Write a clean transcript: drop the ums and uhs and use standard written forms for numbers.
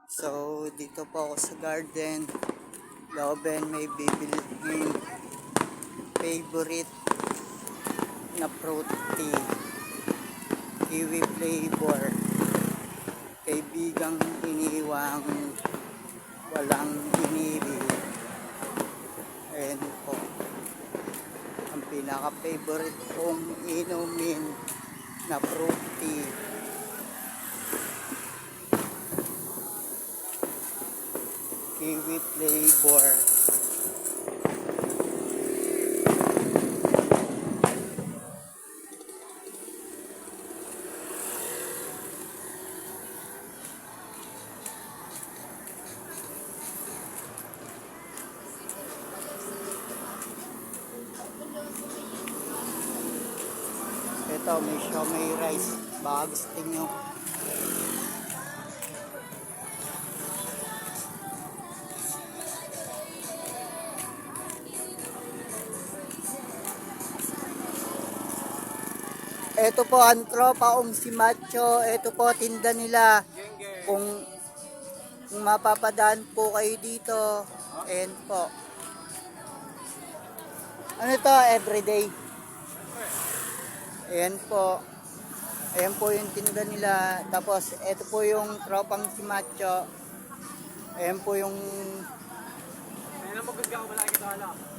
So, dito po ako sa garden. Loben may bibilhin. Favorite na fruity. Kiwi flavor. Kaibigang iniwang walang inibig. Ayan po. Ang pinaka-favorite kong inumin na fruity. Kiwi flavor. Ito, may siomai rice. Baka gusto nyo. Ito po ang tropa si Macho. Ito po tinda nila. Kung mapapadaan po kayo dito. Ayan po. Ano to? Everyday. Ayan po. Ayan po yung tinda nila. Tapos ito po yung tropang si Macho. Ayan po yung... Ayan ang magagawin ko malaki ito, hala.